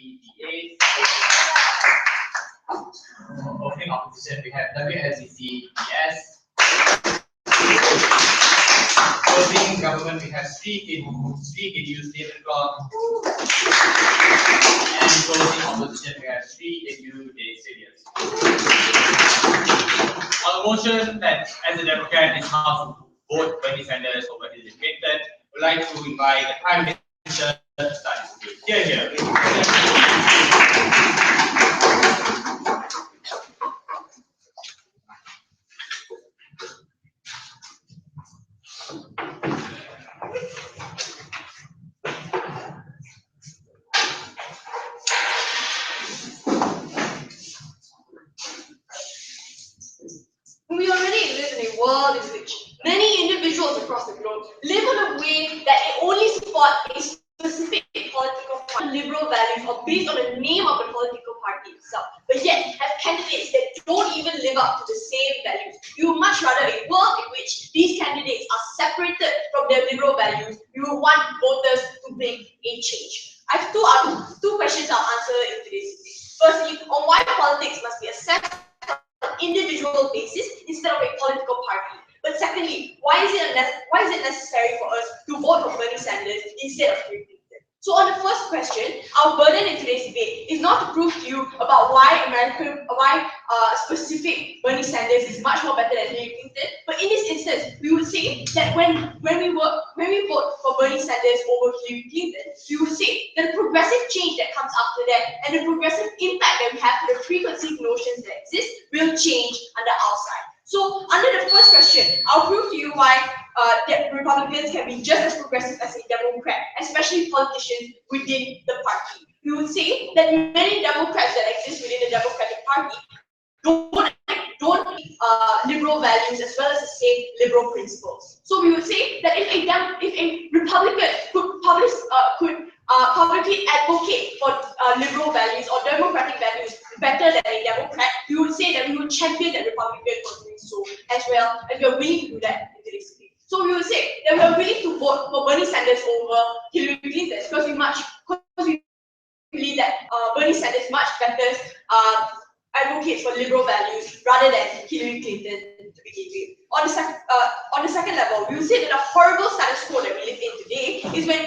DAs. Opening opposition, we have WSDC ES. Closing government, we have streak in use Slayvenclaw. And closing opposition, we have streak in use Serious. On the motion that as a Democrat it's hard to vote Bernie Sanders over Hilary Clinton, would like to invite the Prime Minister to start this debate. Here. We already live in a world in which many individuals across the globe live in a way that they only support a specific political party, liberal values, or based on the name of the political party itself, but yet have candidates that don't even live up to the same values. We would much rather a world in which these candidates are separated from their liberal values. We would want voters to make a change. I have two questions I'll answer in today's debate. Firstly, on why politics must be assessed individual basis instead of a political party. But secondly, why is it necessary for us to vote for Bernie Sanders instead of Hilary Clinton? So on the first question, our burden in today's debate is not to prove to you about why specific Bernie Sanders is much more better than Hilary Clinton. But in this instance, we would say that when we vote for Bernie Sanders over Hilary Clinton, we would say that the progressive change that comes after that and the progressive impact that we have to the preconceived notions that exist will change under our side. So under the first question, I'll prove to you why that Republicans can be just as progressive as a Democrat, especially politicians within the party. We would say that many Democrats that exist within the Democratic Party don't liberal values as well as the same liberal principles. So we would say that if a Republican could publicly advocate for liberal values or democratic values better than a Democrat, we would say that we would champion the Republican for doing so as well, and we are willing to do that in today's debate. So we would say that we are willing to vote for Bernie Sanders over Hilary Clinton because we believe that Bernie Sanders much better advocates for liberal values rather than Hilary Clinton to begin with. On the second level, we would say that the horrible status quo that we live in today is when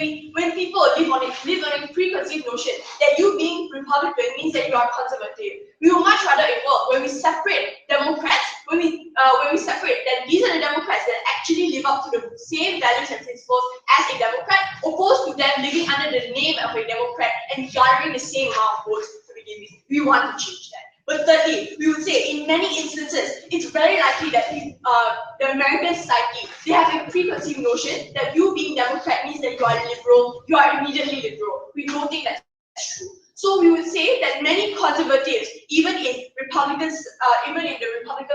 people live on a preconceived notion that you being Republican means that you are conservative. We would much rather a world where we separate Democrats, when we separate that these are the Democrats that actually live up to the same values and principles as a Democrat, opposed to them living under the name of a Democrat and garnering the same amount of votes to begin with. We want to change that. But thirdly, we would say in many instances, it's very likely that the American society, they have a preconceived notion that you being Democrat means that you are liberal, you are immediately liberal. We don't think that's true. So we would say that many conservatives, even in the Republican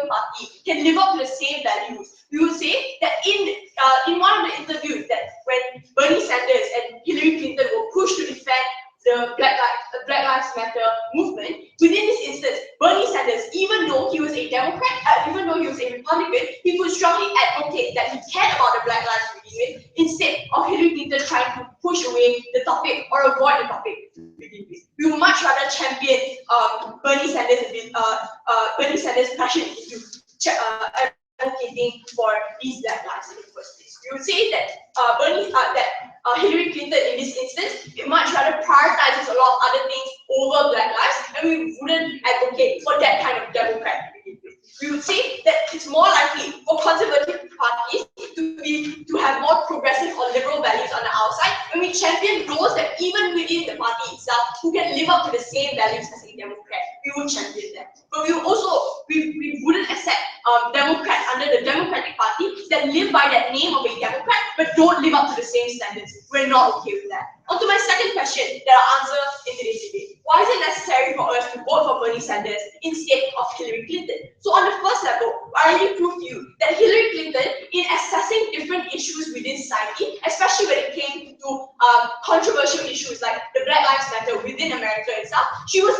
Party, can live up to the same values. We would say that in one of the interviews that when Bernie Sanders and Hilary Clinton were pushed to defend the Black Lives Matter movement, within this instance, Bernie Sanders, even though he was a Democrat, even though he was a Republican, he would strongly advocate that he cared about the Black Lives movement instead of Hilary Clinton trying to push away the topic or avoid the topic. We would much rather champion Bernie Sanders' passion into advocating for these Black lives in the first place. We would say that Hilary Clinton in this instance much rather prioritizes a lot of other things over Black lives, and we wouldn't advocate for that kind of Democrat. We would say that it's more likely for conservative parties to have more progressive or liberal values on the outside, and we champion those that even within the party itself who can live up to the same values as a Democrat. We would champion them. But we wouldn't accept Democrats under the Democratic Party that live by that name of a Democrat but don't live up to the same standards. We're not okay with that. On to my second question that I'll answer in today's debate. Why is it necessary for us to vote for Bernie Sanders instead of Hilary Clinton? So on the first level, I already proved to you that Hilary Clinton, in assessing different issues within society, especially when it came to controversial issues like the Black Lives Matter within America itself, she was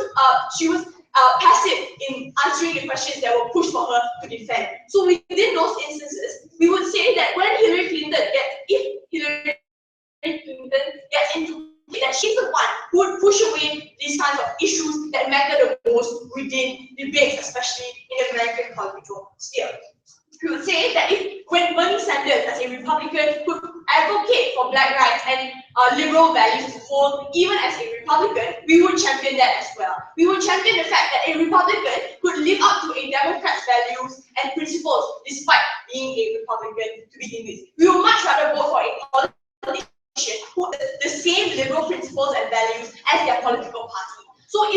passive in answering the questions that were pushed for her to defend. So within those instances, we would say that when Hilary Clinton gets into that she's the one who would push away these kinds of issues that matter the most within debates, especially in the American political sphere. We would say that when Bernie Sanders, as a Republican, could advocate for black rights and liberal values as a whole, even as a Republican, we would champion that as well. We would champion the fact that a Republican could live up to a Democrat's values and principles despite being a Republican to begin with. We would much rather vote for a politician who has the same liberal principles and values as their political party. So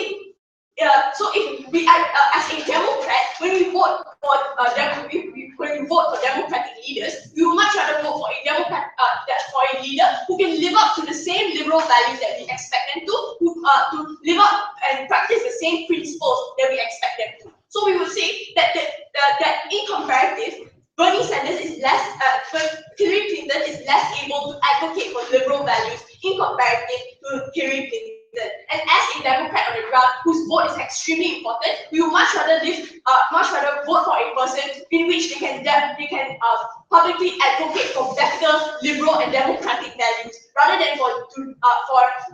if we, as a Democrat, when we vote for Democratic leaders, we would much rather vote for a leader who can live up to the same liberal values that we expect them to live up and practice the same principles that we expect them to. So we would say that in comparative, Bernie Sanders is Hillary Clinton is less able to advocate for liberal values in comparative to Hillary Clinton. And as a Democrat on the ground whose vote is extremely important, we would much rather vote for a person in which they can publicly advocate for better liberal and democratic values, rather than for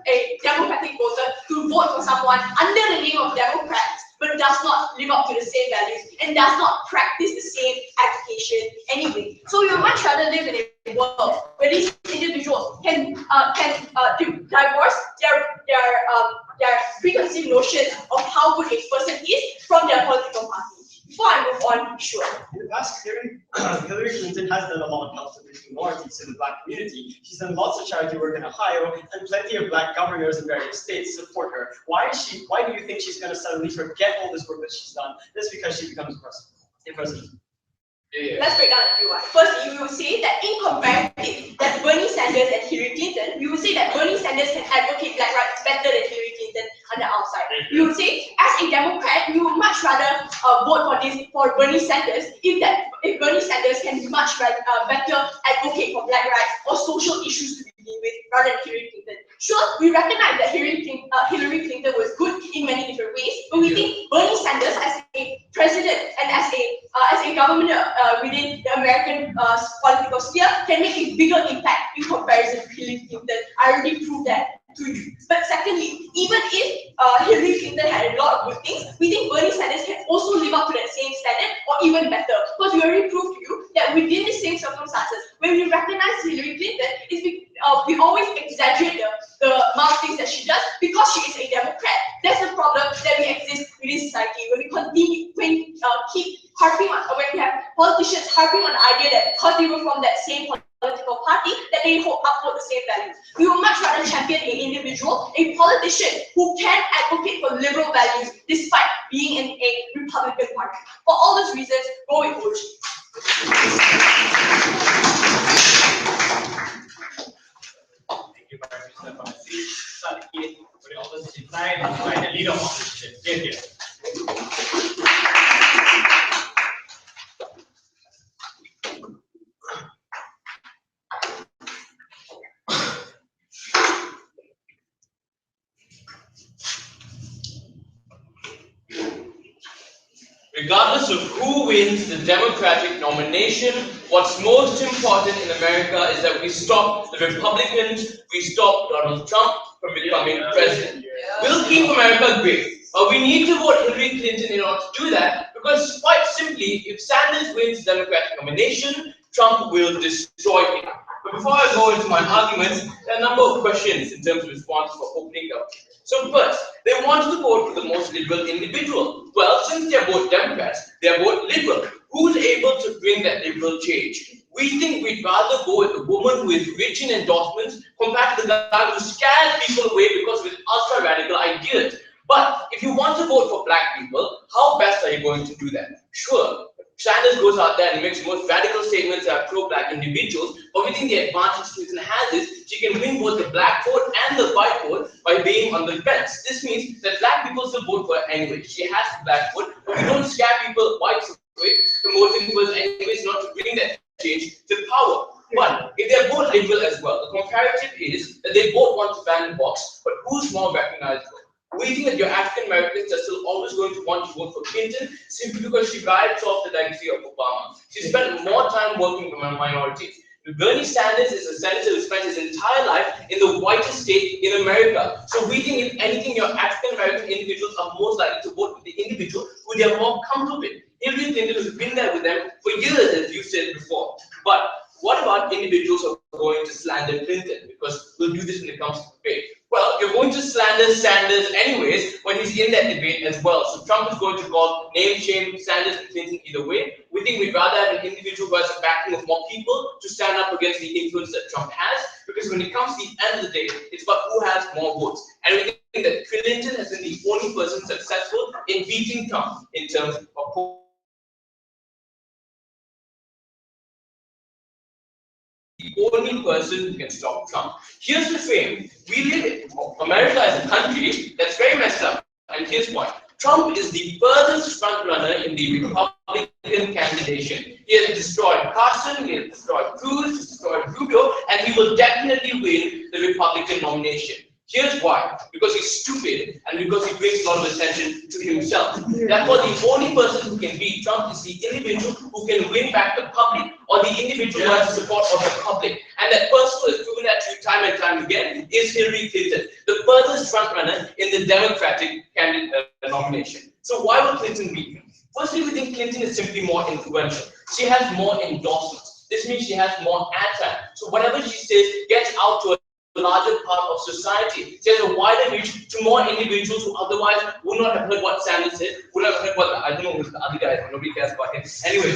a Democratic voter to vote for someone under the name of Democrats but does not live up to the same values and does not practice the same education anyway. So we would much rather live in a world where these individuals can divorce their preconceived notions of how good a person is from their political party. Before I move on, sure. In the past, Hillary Clinton has done a lot of help to the minorities in the black community. She's done lots of charity work in Ohio, and plenty of black governors in various states support her. Why do you think she's going to suddenly forget all this work that she's done? That's because she becomes president. Let's break down a few ones. Firstly, we will say that in comparative, that Bernie Sanders and Hillary Clinton, we will say that Bernie Sanders can advocate black rights better than Hillary Clinton on the outside. We will say, as a Democrat, we would much rather vote for Bernie Sanders if Bernie Sanders can much better advocate for black rights or social issues to begin with, rather than Hillary Clinton. Sure, we recognize that Hillary Clinton was good in many different ways, but we think Bernie Sanders as a president and as a governor within the American political sphere can make a bigger impact in comparison to Hillary Clinton. I already proved that to you. But secondly, even if Hillary Clinton had a lot of good things, we think Bernie Sanders can also live up to that same standard or even better. Because we already proved to you that within the same circumstances, when we recognize Hillary Clinton, we always exaggerate the amount of things that she does because she is a Democrat. That's the problem that we exist within society. When we keep harping on, when we have politicians harping on the idea that because they were from that same political party, that they uphold the same values. We would much rather champion an individual, a politician who can advocate for liberal values despite being in a Republican party. For all those reasons, go with Bush. Thank you very much, Mr. Pharmacy. Start the key for the opposition side and find the leader of opposition. Here. Regardless of who wins the Democratic nomination, what's most important in America is that we stop the Republicans, we stop Donald Trump from becoming president. We'll keep America great, but we need to vote Hillary Clinton in order to do that, because quite simply, if Sanders wins the Democratic nomination, Trump will destroy him. But before I go into my arguments, there are a number of questions in terms of response for opening up. So first, they wanted to vote for the most liberal individual. Well, since they are both Democrats, they are both liberal. Who's able to bring that liberal change? We think we'd rather go with a woman who is rich in endorsements compared to the guy who scares people away because of his ultra-radical ideas. But if you want to vote for black people, how best are you going to do that? Sure, Sanders goes out there and makes the most radical statements that are pro-black individuals, but we think the advantage Clinton has is she can win both the black vote and the white vote by being on the fence. This means that black people still vote for her anyway. She has the black vote, but we don't scare people whites away from voting for us anyways, not to bring that change to power. But if they're both liberal as well, the comparative is that they both want to ban the box, but who's more recognizable? We think that your African Americans are still always going to want to vote for Clinton simply because she rides off the legacy of Obama. She spent more time working for minorities. Bernie Sanders is a senator who spent his entire life in the whitest state in America. So we think if anything, your African American individuals are most likely to vote with the individual who they are more comfortable with. Hillary Clinton has been there with them for years, as you said before. But what about individuals who are going to slander Clinton? Because we'll do this when it comes to debate. Well, you're going to slander Sanders anyways when he's in that debate as well. So Trump is going to call name shame Sanders and Clinton either way. We think we'd rather have an individual who has a backing of more people to stand up against the influence that Trump has. Because when it comes to the end of the day, it's about who has more votes. And we think that Clinton has been the only person successful in beating Trump in terms of the only person who can stop Trump. Here's the frame. We live in America as a country that's very messed up. And here's why. Trump is the furthest front runner in the Republican candidation. He has destroyed Carson, he has destroyed Cruz, he has destroyed Rubio, and he will definitely win the Republican nomination. Here's why. Because he's stupid and because he brings a lot of attention to himself. Therefore, the only person who can beat Trump is the individual who can win back the public or the individual who has the support of the public. And that person who has proven that to you time and time again is Hillary Clinton, the furthest frontrunner in the Democratic candidate nomination. So why will Clinton beat him? Firstly, we think Clinton is simply more influential. She has more endorsements. This means she has more ad time. So whatever she says gets out to a larger part of society. She has a wider reach to more individuals who otherwise would not have heard what Sanders said, would have heard what, I don't know who's the other guy, nobody cares about him. Anyway,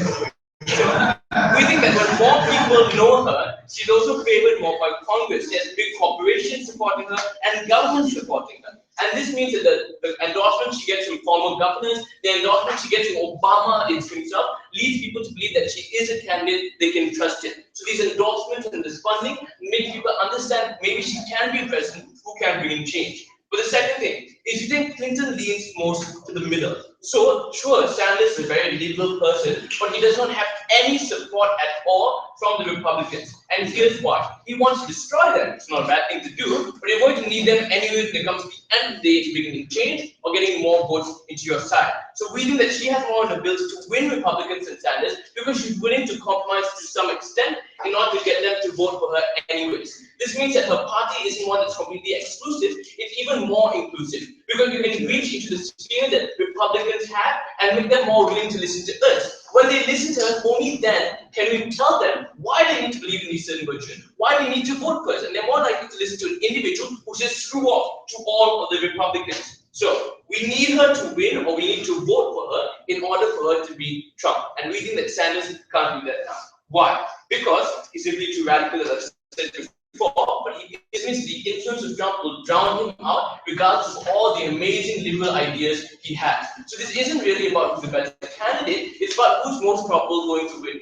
so we think that when more people know her, she's also favored more by Congress. She has big corporations supporting her and government supporting her. And this means that the endorsement she gets from former governors, the endorsement she gets from Obama himself, leads people to believe that she is a candidate they can trust in. So these endorsements and this funding make people understand maybe she can be president who can bring change. But the second thing is you think Clinton leans most to the middle. So sure, Sanders is a very liberal person, but he does not have any support at all from the Republicans. And here's why. He wants to destroy them. It's not a bad thing to do, but you're going to need them anyway when it comes to the end of the day to bringing change or getting more votes into your side. So we think that she has more of an ability to win Republicans than Sanders because she's willing to compromise to some extent in order to get them to vote for her anyways. This means that her party isn't one that's completely exclusive, it's even more inclusive because you can reach into the sphere that Republicans have and make them more willing to listen to us. When they listen to us, only then can we tell them why they need to believe in these certain virtues, why they need to vote for us, and they're more likely to listen to an individual who says screw off to all of the Republicans. So we need her to win, or we need to vote for her in order for her to beat Trump. And we think that Sanders can't do that now. Why? Because he's simply too radical, as I said before, but it means the influence of Trump will drown him out regardless of all the amazing liberal ideas he has. So this isn't really about who's the better candidate, it's about who's most probable going to win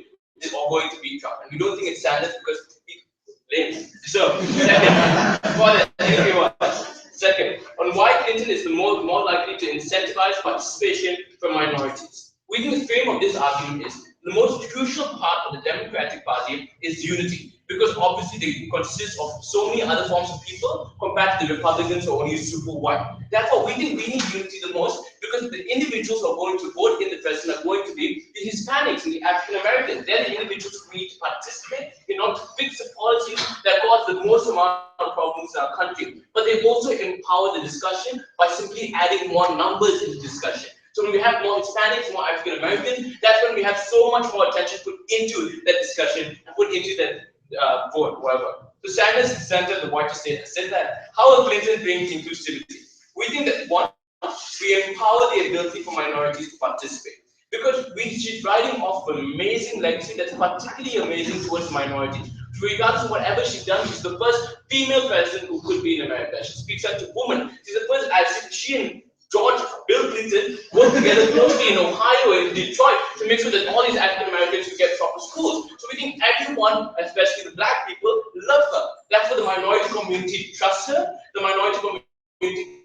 or going to beat Trump. And we don't think it's Sanders because lame. So, second, on why Clinton is the more likely to incentivize participation from minorities. We think the frame of this argument is the most crucial part of the Democratic Party is unity, because obviously they consist of so many other forms of people compared to the Republicans who are only super white. Therefore, we think we need unity the most because the individuals who are going to vote in the president are going to be the Hispanics and the African Americans. They're the individuals who need to participate in order to fix the policies that cause the most amount of problems in our country. But they also empower the discussion by simply adding more numbers in the discussion. So when we have more Hispanics, more African Americans, that's when we have so much more attention put into that discussion, put into that vote, whatever. So Sanders is center the white state said that. How will Clinton bring inclusivity? We think that one, we empower the ability for minorities to participate. Because she's riding off an amazing legacy that's particularly amazing towards minorities. Regardless of whatever she's done, she's the first female president who could be in America. She speaks out to women. She's the first, as she and Bill Clinton worked together closely in Ohio and Detroit to make sure that all these African Americans could get proper schools. So we think everyone, especially the black people, love her. That's why the minority community trusts her. The minority community,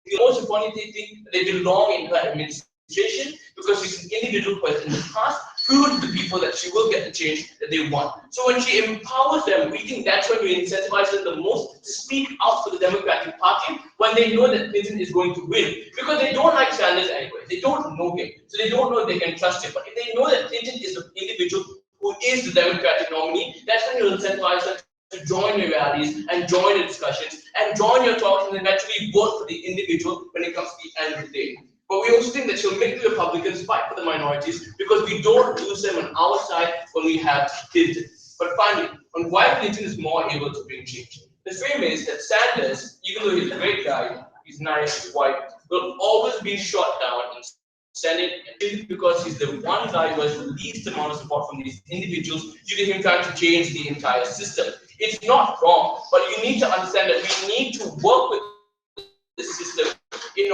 the most important thing, they belong in her administration because she's an individual who has in the past proved to the people that she will get the change that they want. So when she empowers them, we think that's when we incentivize them the most to speak out for the Democratic Party when they know that Clinton is going to win. Because they don't like Sanders anyway. They don't know him. So they don't know if they can trust him. But if they know that Clinton is an individual who is the Democratic nominee, that's when you'll incentivize them to join your rallies and join the discussions and join your talks and eventually vote for the individual when it comes to the end of the day. But we also think that she'll make the Republicans fight for the minorities because we don't lose them on our side when we have Clinton. But finally, on why Clinton is more able to bring change. The frame is that Sanders, even though he's a great guy, he's nice, he's white, will always be shot down in Senate, and because he's the one guy who has the least amount of support from these individuals due to him trying to change the entire system. It's not wrong, but you need to understand that we need to work with the system.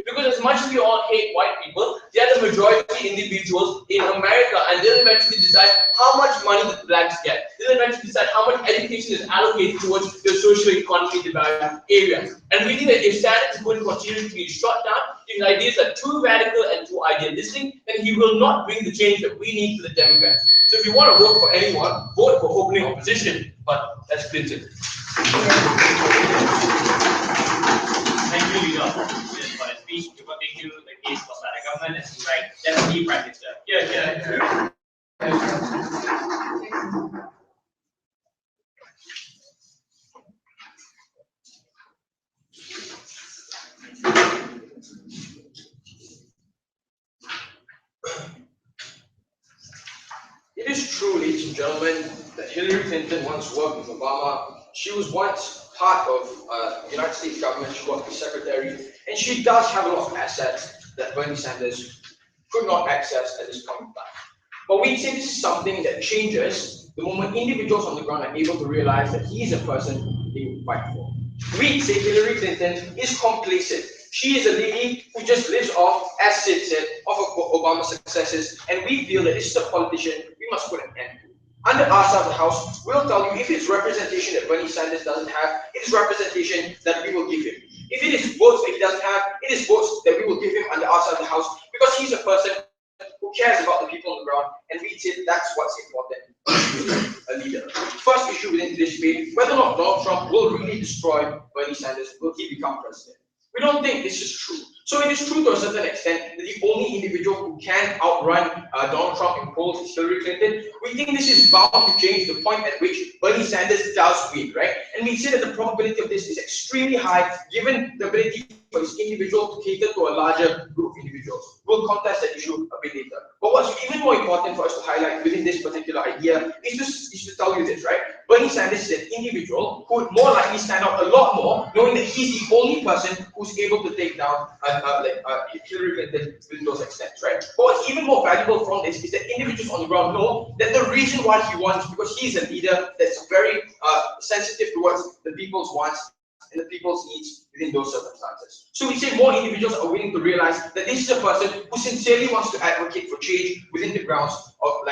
Because as much as we all hate white people, they are the majority individuals in America, and they'll eventually decide how much money the blacks get. They'll eventually decide how much education is allocated towards the socio-economy development areas. And we think that if Sanders is going to continue to be shot down, if his ideas are too radical and too idealistic, then he will not bring the change that we need for the Democrats. So if you want to vote for anyone, vote for opening opposition. But that's Clinton. Thank you, leader, for the speech. Before taking the case of the government, as you write, Deputy Prime Minister. Yeah. It is true, ladies and gentlemen, that Hillary Clinton once worked with Obama. She was once part of the United States government. She worked as secretary, and she does have a lot of assets that Bernie Sanders could not access at this point in time. But we say this is something that changes the moment individuals on the ground are able to realize that he is a person they will fight for. We say Hillary Clinton is complacent. She is a lady who just lives off, as Sid said, of Obama's successes, and we feel that this is a politician we must put an end to. Under our side of the house, we'll tell you if it's representation that Bernie Sanders doesn't have, it is representation that we will give him. If it is votes that he doesn't have, it is votes that we will give him under our side of the house, because he's a person who cares about the people on the ground, and we say that's what's important a leader. First issue within today's debate, whether or not Donald Trump will really destroy Bernie Sanders, will he become president? We don't think this is true. So it is true to a certain extent that the only individual who can outrun Donald Trump in polls is Hillary Clinton. We think this is bound to change the point at which Bernie Sanders does win, right? And we say that the probability of this is extremely high given the ability for this individual to cater to a larger group of individuals. We'll contest that issue a bit later. But what's even more important for us to highlight within this particular idea is to tell you this, right? Bernie Sanders is an individual who would more likely stand out a lot more, knowing that he's the only person who's able to take down Hillary Clinton within those extents, right? But what's even more valuable from this is that individuals on the ground know that the reason why he won is because he's a leader that's very sensitive towards the people's wants and the people's needs within those circumstances. So we say more individuals are willing to realize that this is a person who sincerely wants to advocate for change within the grounds of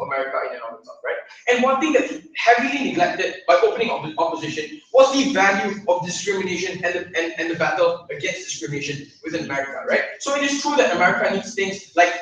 America in and of itself, right? And one thing that he heavily neglected by opening up the opposition was the value of discrimination and the battle against discrimination within America, right? So it is true that America needs things like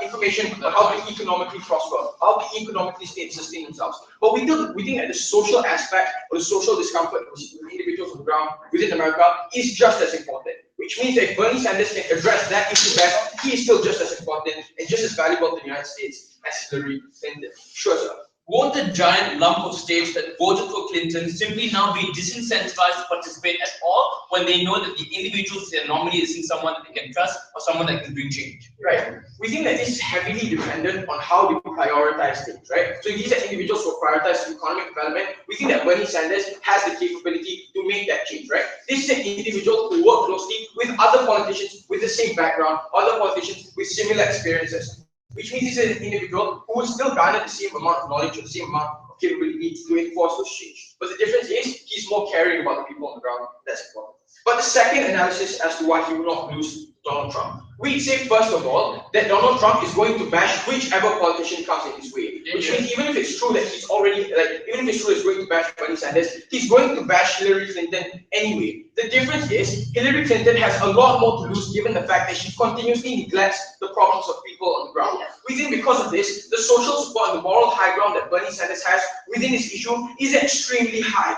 information on how to economically prosper, how to economically sustain themselves. But we think that the social aspect or the social discomfort with individuals on the ground within America is just as important. Which means that if Bernie Sanders can address that issue best, he is still just as important and just as valuable to the United States as Hillary Clinton. Sure, sir. Won't the giant lump of states that voted for Clinton simply now be disincentivized to participate at all when they know that the individuals their nominee isn't someone that they can trust or someone that can bring change? Right. We think that this is heavily dependent on how they prioritize things, right? So these are individuals who prioritize economic development. We think that Bernie Sanders has the capability to make that change, right? This is an individual who works closely with other politicians with the same background, other politicians with similar experiences. Which means he's an individual who will still garner the same amount of knowledge or the same amount of capability to enforce those change. But the difference is he's more caring about the people on the ground. That's important. But the second analysis as to why he will not lose Donald Trump. We'd say first of all that Donald Trump is going to bash whichever politician comes in his way. Which means even if it's true that he's already even if it's true he's going to bash Bernie Sanders, he's going to bash Hillary Clinton anyway. The difference is Hillary Clinton has a lot more to lose given the fact that she continuously neglects the problems of people on the ground. We think because of this, the social support and the moral high ground that Bernie Sanders has within this issue is extremely high.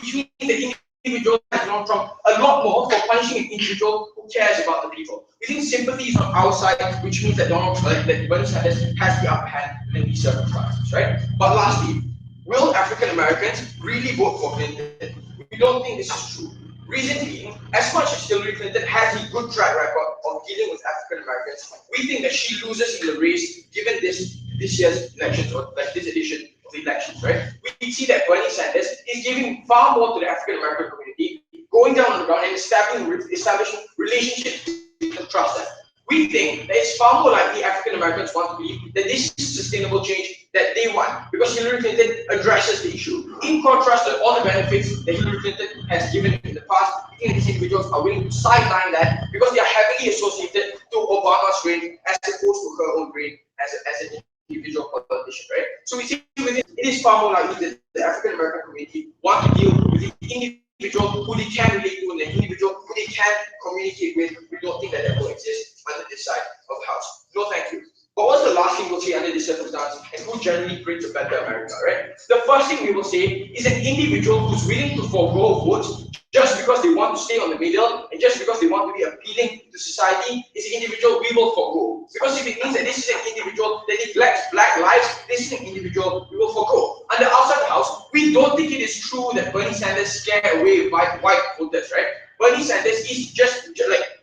Which means that individual like Donald Trump a lot more for punishing an individual who cares about the people. We think sympathy is on our side, which means that that Bernie Sanders has the upper hand in these circumstances, right? But lastly, will African Americans really vote for Clinton? We don't think this is true. Reason being, as much as Hilary Clinton has a good track record of dealing with African Americans, we think that she loses in the race given this year's elections, or like this edition of the elections, right? We see that Bernie Sanders is giving far more to the African American community, going down on the ground and establishing relationships and trust them. We think that it's far more likely African Americans want to believe that this is sustainable change that they want, because Hillary Clinton addresses the issue. In contrast to all the benefits that Hillary Clinton has given in the past, we think these individuals are willing to sideline that because they are heavily associated to Obama's reign as opposed to her own reign as an individual politician, right? So we see it is far more likely that the African American community want to deal with the individual who they can relate to and the individual who they can communicate with. We don't think that that will exist under this side of the house. No, thank you. But what's the last thing we'll say under this circumstance, and who generally brings a better America, right? The first thing we will say is an individual who's willing to forego votes just because they want to stay on the middle and just because they want to be appealing to society is an individual we will forego. Because if it means that this is an individual that neglects black lives, this is an individual we will forego. And outside the house, we don't think it is true that Bernie Sanders scared away white voters, right? Bernie Sanders is just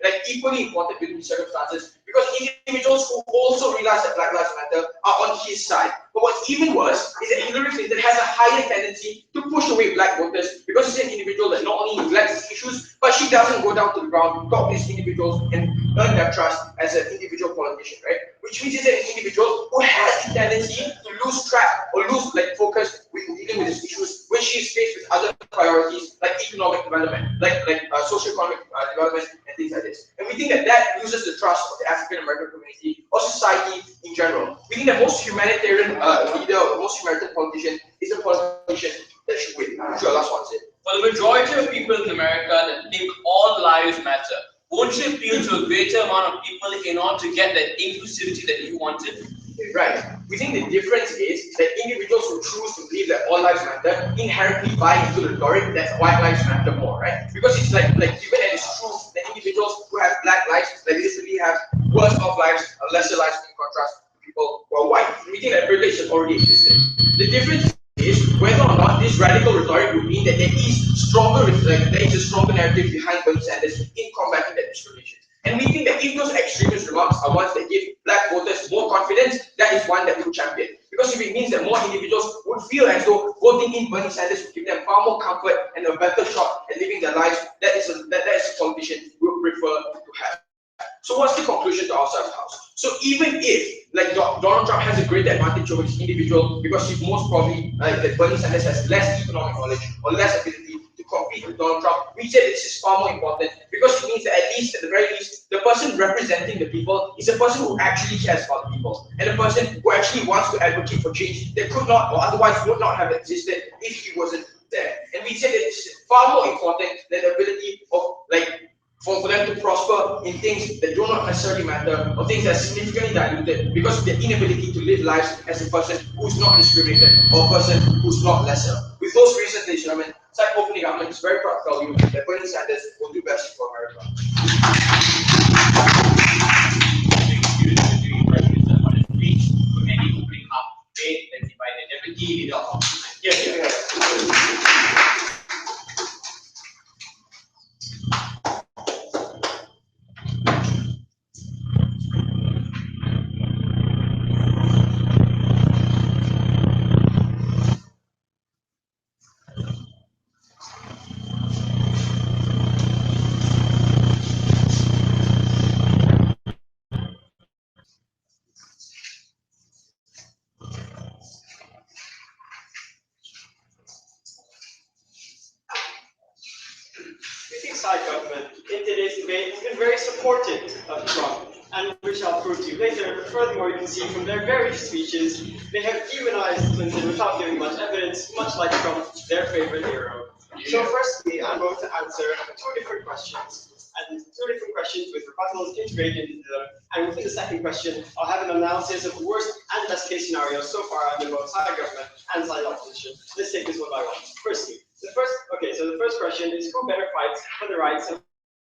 like equally important in these circumstances because individuals who also realize that Black Lives Matter are on his side. But what's even worse is that Hillary Clinton has a higher tendency to push away black voters because she's an individual that not only neglects these issues, but she doesn't go down to the ground, talk to these individuals, and earn their trust as an individual politician, right? Which means it's an individual who has the tendency to lose track or lose focus with dealing with these issues when she is faced with other priorities like economic development, like socio-economic development and things like this. And we think that that loses the trust of the African American community or society in general. We think the most humanitarian leader or the most humanitarian politician is a politician that should win. Sure, last one, say. For the majority of people in America that think all lives matter, won't you appeal to a greater amount of people in order to get that inclusivity that you wanted? Right. We think the difference is that individuals who choose to believe that all lives matter inherently buy into the rhetoric that white lives matter more, right? Because it's like given that it's true that individuals who have black lives literally have worse off lives, lesser lives in contrast to people who are white. We think that privilege has already existed. The difference is whether or not this radical rhetoric would mean that there is a stronger narrative behind Bernie Sanders in combating that discrimination. And we think that if those extremist remarks are ones that give black voters more confidence, that is one that we will champion. Because if it means that more individuals would feel as though voting in Bernie Sanders would give them far more comfort and a better shot at living their lives, that is a politician we would prefer to have. So what's the conclusion to our side of the house? So even if Donald Trump has a great advantage over this individual because he's most probably that Bernie Sanders has less economic knowledge or less ability to compete with Donald Trump, we say this is far more important because it means that at the very least, the person representing the people is a person who actually cares about the people and a person who actually wants to advocate for change that could not or otherwise would not have existed if he wasn't there. And we say that this is far more important than the ability of for them to prosper in things that do not necessarily matter or things that are significantly diluted because of their inability to live lives as a person who's not discriminated or a person who's not lesser. With those reasons, ladies and gentlemen, side opening government is very proud to tell you that Bernie Sanders will do best for America. Let's invite the deputy leader of here. Side government in today's debate has been very supportive of Trump, and which I'll prove to you later. But furthermore, you can see from their various speeches, they have demonized Clinton without giving much evidence, much like Trump, their favorite hero. So firstly, I'm going to answer two different questions with rebuttals integrated into them. And within the second question, I'll have an analysis of worst and best case scenarios so far under both side government and side opposition. Let's take this one by one. Firstly, the first question question is who better fights for the rights of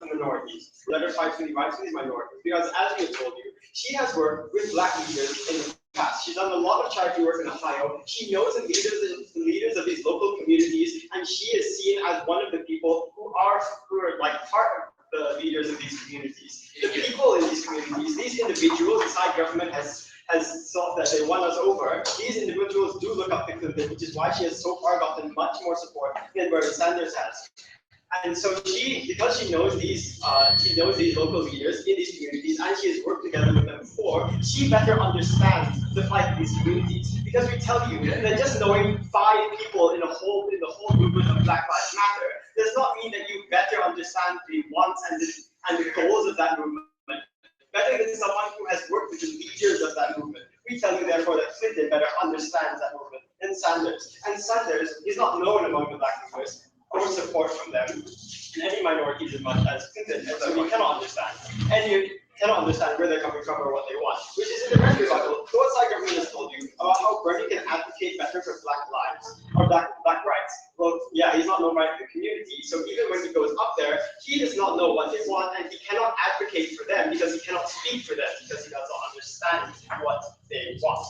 minorities? Who better fights for the rights of these minorities? Because as we have told you, she has worked with black leaders in the past. She's done a lot of charity work in Ohio. She knows the leaders of these local communities, and she is seen as one of the people who are like part of the leaders of these communities. The people in these communities, these individuals, inside government has thought that they won us over. These individuals do look up to Clinton, which is why she has so far gotten much more support than Bernie Sanders has. And so because she knows these local leaders in these communities, and she has worked together with them before, she better understands the fight of these communities. Because we tell you that just knowing 5 people in the whole movement of Black Lives Matter does not mean that you better understand the wants and the goals of that movement better than someone who has worked with the leaders of that movement. We tell you, therefore, that Clinton better understands that movement than Sanders. And Sanders is not known among the black movers or support from them in any minorities as much as Clinton, and so we cannot understand. And you cannot understand where they're coming from or what they want, which is in the direct rebuttal. The outside government has told you about how Bernie can advocate better for black lives or black rights. Well, yeah, he's not known by the community, so even when he goes up there, he does not know what they want, and he cannot advocate for them because he cannot speak for them because he does not understand what they want.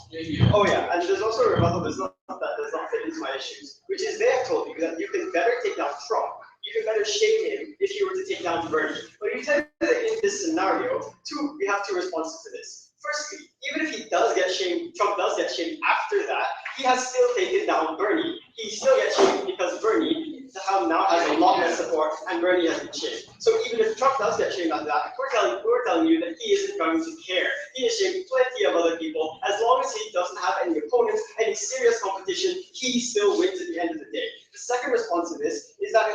Oh yeah, and there's also a rebuttal that does not fit into my issues, which is they have told you that you can better take down Trump. You can better shame him if you were to take down Bernie. But you tell me that in this scenario, we have 2 responses to this. Firstly, even if he does get shamed, Trump does get shamed after that, he has still taken down Bernie. He still gets shamed because Bernie now has a lot less support and Bernie has been shamed. So even if Trump does get shamed after that, we're telling you that he isn't going to care. He has shamed plenty of other people. As long as he doesn't have any opponents, any serious competition, he still wins at the end of the day. The second response to this is that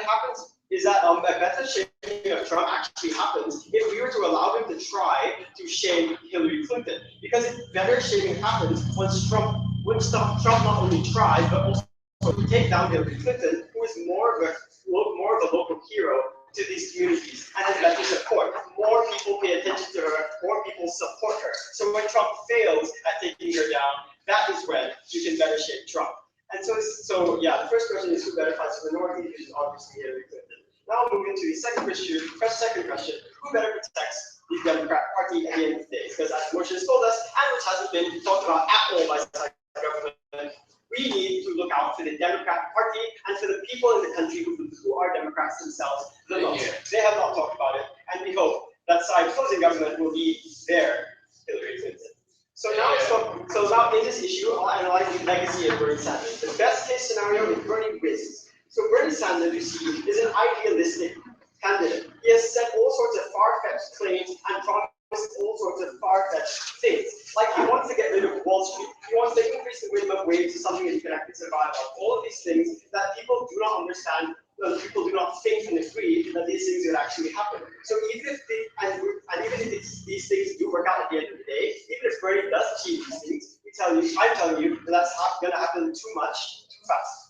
a better shaming of Trump actually happens if we were to allow him to try to shame Hilary Clinton. Because if better shaming happens once Trump not only tries, but also to take down Hilary Clinton, who is more of a local hero to these communities and has better support. More people pay attention to her, more people support her. So when Trump fails at taking her down, that is when you can better shame Trump. And so yeah, the first question is who better fights for minorities, which is obviously Hillary Clinton. Now I'll move into the second question, who better protects the Democrat Party at the end of the day? Because as Moshe has told us, and which hasn't been talked about at all by the government, we need to look out for the Democrat Party and for the people in the country who are Democrats themselves the most. They have not talked about it, and we hope that side closing government will be their Hillary Clinton. So now in this issue, I'll analyze the legacy of Bernie Sanders. The best case scenario is Bernie wins. So Bernie Sanders, you see, is an idealistic candidate. He has said all sorts of far-fetched claims and promised all sorts of far-fetched things. Like he wants to get rid of Wall Street. He wants to increase the minimum wage to something that he can actually survive on. All of these things that people do not understand, people do not think and agree that these things will actually happen. So even if these things do work out at the end of the day, even if Bernie does achieve these things, I'm telling you that that's not going to happen too fast,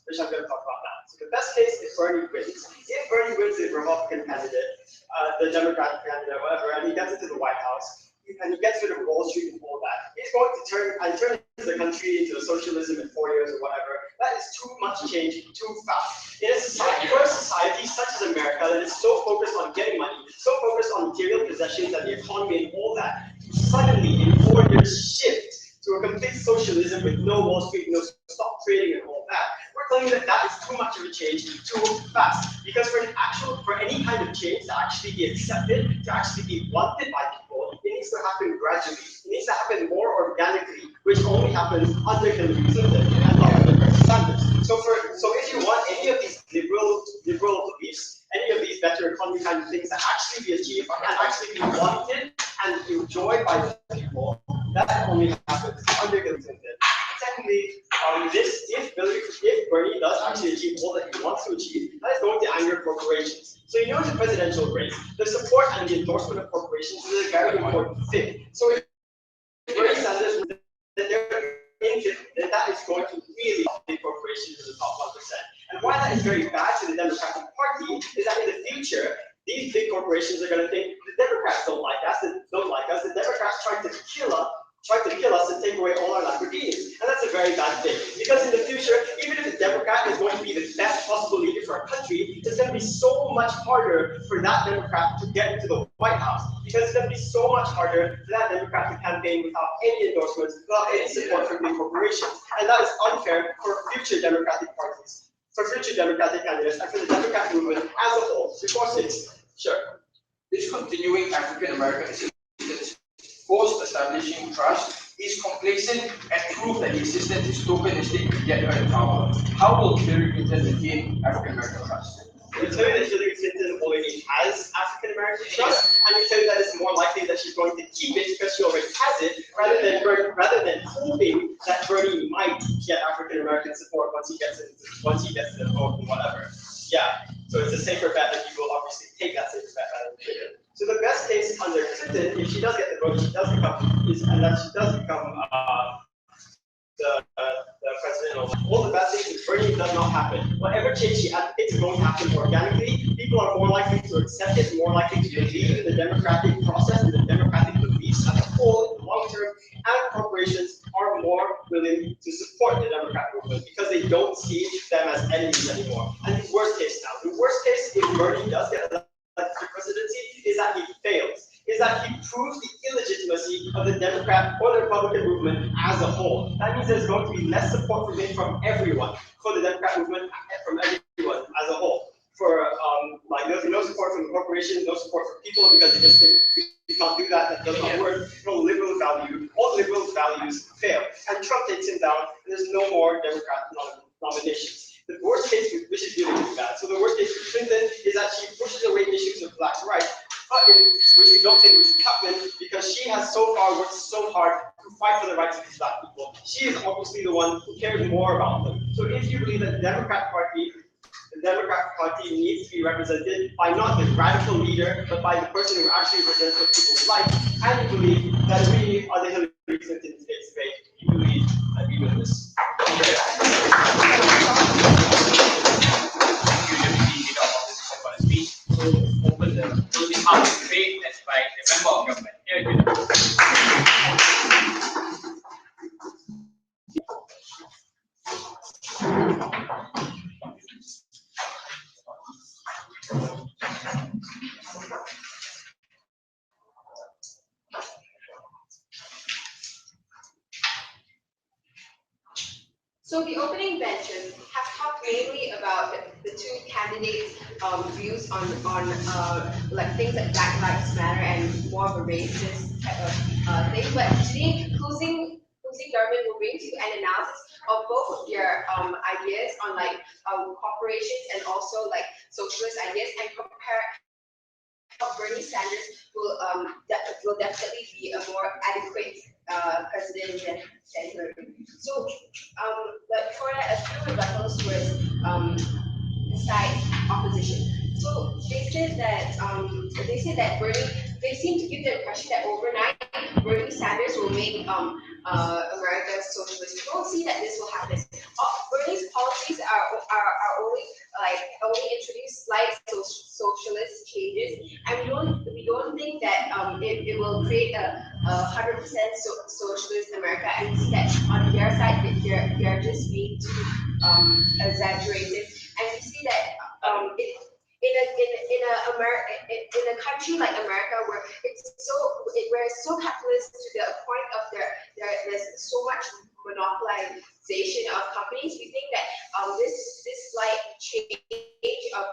which I'm going to talk about now. So the best case is Bernie wins. If Bernie wins the Republican candidate, the Democratic candidate, whatever, and he gets into the White House, and he gets rid of Wall Street and all that, he's going to turn the country into a socialism in 4 years or whatever. That is too much change too fast. In a society, for a society such as America that is so focused on getting money, so focused on material possessions and the economy and all that, to suddenly in 4 years shift to a complete socialism with no Wall Street, no stock trading and all that, we're telling you that that is too much of a change too fast. Because for any kind of change to actually be accepted, to actually be wanted by people, it needs to happen gradually. It needs to happen more organically, which only happens under Hillary Clinton and not under Bernie Sanders. So if you want any of these liberal beliefs, any of these better economy kind of things to actually be achieved and actually be wanted and enjoyed by the people, that only happens under Hillary Clinton. Secondly, if Bernie does actually achieve all that he wants to achieve, that is going to anger corporations. So in the presidential race, the support and the endorsement of corporations is a very important thing. So if Bernie Sanders then that is going to really help the corporations in the top 1%. And why that is very bad to the Democratic Party is that in the future, these big corporations are going to think the Democrats don't like us. The Democrats tried to kill us and take away all our Lamborghinis. And that's a very bad thing. Because in the future, even if the Democrat is going to be the best possible leader for our country, it's going to be so much harder for that Democrat to get into the White House, because it's going to be so much harder for that Democrat to campaign without any endorsements, without any support from big corporations. And that is unfair for future Democratic parties, for future Democratic candidates, and for the Democratic movement as a whole. Before 6. Sure. Discontinuing African American assistance, post-establishing trust, is complacent and proof that the assistance is tokenistic to get her in power. How will Hillary Clinton regain African American trust? We tell you that Hillary Clinton already has African American trust, and we tell you that it's more likely that she's going to keep it because she already has it, rather than hoping that Bernie might get African American support once he gets the vote and whatever. Yeah, so it's a safer bet that you will obviously take that safer bet rather than Clinton. So the best case under Clinton, if she does get the vote, she does become the president. All the bad things with Bernie does not happen. Whatever change she advocates is going to happen organically. People are more likely to accept it, more likely to believe in the democratic process and the democratic beliefs as a whole in the long term, and corporations are more willing to support the democratic movement because they don't see them as enemies anymore. And the worst case now, the worst case if Bernie does get elected to the presidency is that he fails, is that he proves the illegitimacy of the Democrat or the Republican movement as a whole. That means there's going to be less support from everyone, for the Democrat movement, from everyone as a whole. For there'll be no support from the corporations, no support from people, because they just think we can't do that, that does not work. No liberal value, all liberal values fail. And Trump takes him down, and there's no more Democrat nominations. The worst case, which is really, really bad. So the worst case for Clinton is that she pushes away issues of black rights, which we don't think would happen, because she has so far worked so hard to fight for the rights of these black people. She is obviously the one who cares more about them. So if you believe that the Democratic Party needs to be represented by not the radical leader, but by the person who actually represents what people's life, and you believe that we are the Hillary Clinton today's debate, you believe that we win this. Open the closing part of the debate as by the member of government. Here you go. So the opening benches have talked mainly about the two candidates' views on like things like Black Lives Matter and more of a racist type of thing. But today, closing government will bring to you an analysis of both of their ideas on like corporations and also like socialist ideas, and compare how Bernie Sanders will definitely be a more adequate president than Hillary. So, for a few rebuttals was side opposition. So they said that Bernie. They seem to give the impression that overnight Bernie Sanders will make America socialist. We don't see that this will happen. Bernie's policies are only introduce slight socialist changes, and we don't think that it will create a 100% socialist America. And we see that on their side they're just being too exaggerated, and we see that in a country like America where it's so capitalist to the point of there's so much monopolization of companies, we think that this slight change of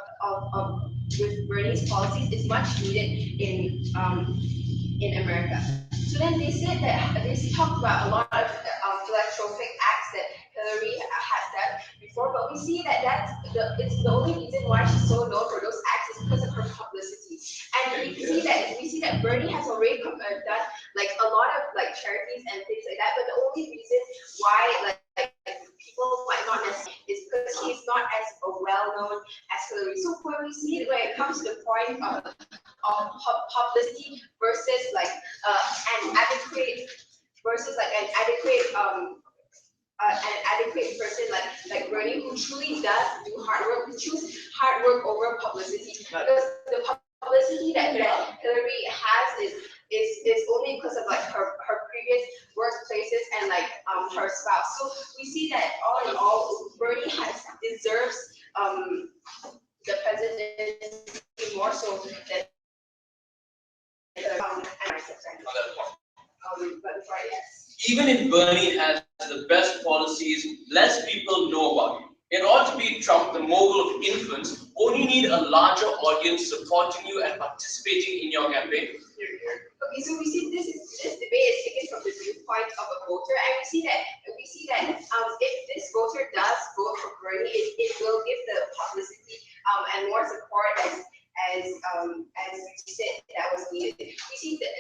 with Bernie's policies is much needed in America. So then they said that they talked about a lot of philanthropic acts that Hillary has done before, but we see that it's the only reason why she's so known for those acts is because of her publicity. And we see that Bernie has already done like a lot of like charities and things like that, but the only reason why like people might not necessarily is because he's not as well known as Hillary. So when we see it, when it comes to the point of publicity versus like an adequate person like Bernie, who truly does do hard work, who chooses hard work over publicity, because the publicity that Hillary has is only because of like her previous workplaces and like her spouse. So we see that all in all, Bernie deserves the substantive. But before, yes. Even if Bernie has the best policies, less people know about him. In order to beat Trump, the mogul of influence, only need a larger audience supporting you and participating in your campaign. Okay, so we see this debate is taken from the viewpoint of a voter, and we see that if this voter does vote for Bernie, it will give the publicity and more support as we said that was needed. We see that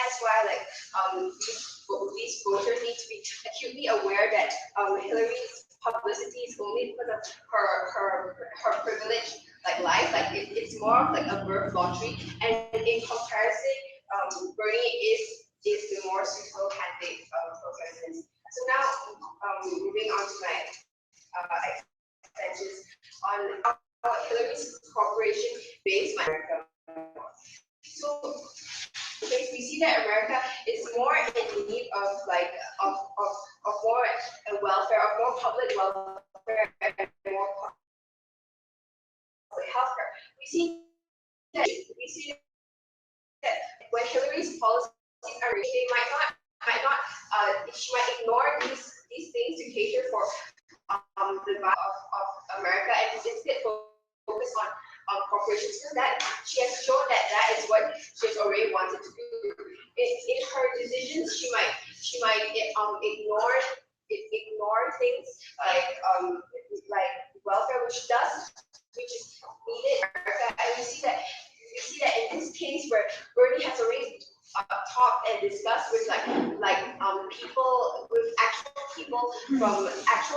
is why these voters need to be acutely aware that Hillary's publicity is only because of her privilege life. It's more of a birth lottery, and in comparison, Bernie is the more suitable candidate for president. So now, moving on to my extensions on Hillary's corporation base in America. So we see that America is more in need of more welfare, of more public welfare, and more public healthcare. We see that when Hillary's policies are reached, they she might ignore these things to cater for the value of America and instead focus on corporations, because that she has shown that is what she has already wanted to do. In her decisions, she might ignore things like welfare, which is needed in America, and we see that in this case where Bernie has already talked and discussed with actual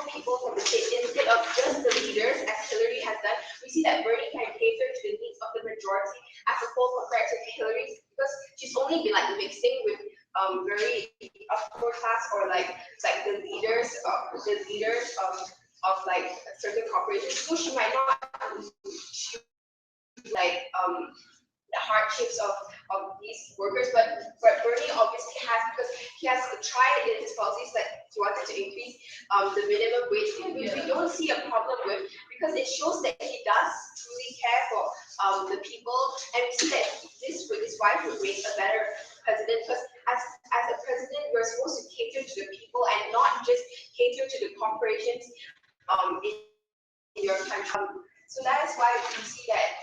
people from the state instead of just the leaders, as Hillary has done. We see that Bernie can cater to the needs of the majority as a whole compared to Hillary, because she's only been mixing with very upper class or the leaders of certain corporations. So she might not the hardships of these workers, but Bernie obviously has, because he has tried in his policies that he wanted to increase the minimum wage, which we don't see a problem with, because it shows that he does truly care for the people, and we see that this wife would make a better president, because as a president, you're supposed to cater to the people and not just cater to the corporations in your country. So that is why we see that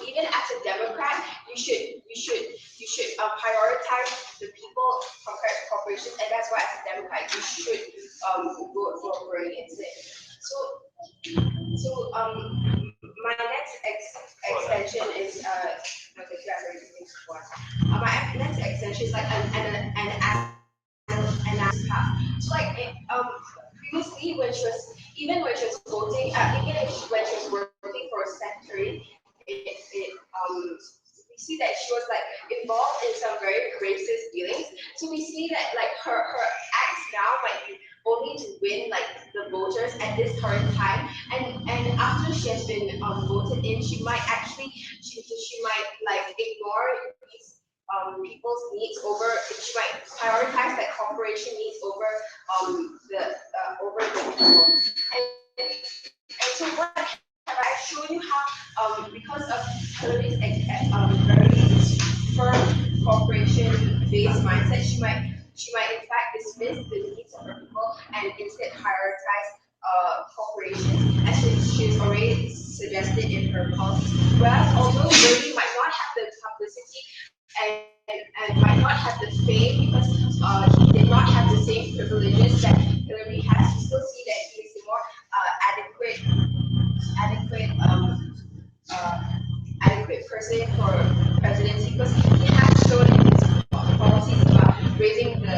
even as a Democrat, you should prioritize the people compared to corporations, and that's why as a Democrat you should vote for Bernie instead. So my next extension is my next extension is an analysis path. So previously when she was voting, even when she was working for a secretary, we see that she was involved in some very racist dealings. So we see that her acts now might be only to win the voters at this current time, and after she has been voted in, she might ignore these people's needs over. She might prioritize corporation needs over the people. And so what have I shown you how because of Hillary's very firm corporation-based mindset, she might in fact dismiss the needs of her people and instead prioritize corporations, as she's already suggested in her policies. Whereas although Bernie might not have the publicity and might not have the fame because he did not have the same privileges that Hillary has, we still see that he is the more adequate person for presidency, because he has shown in his policies about raising the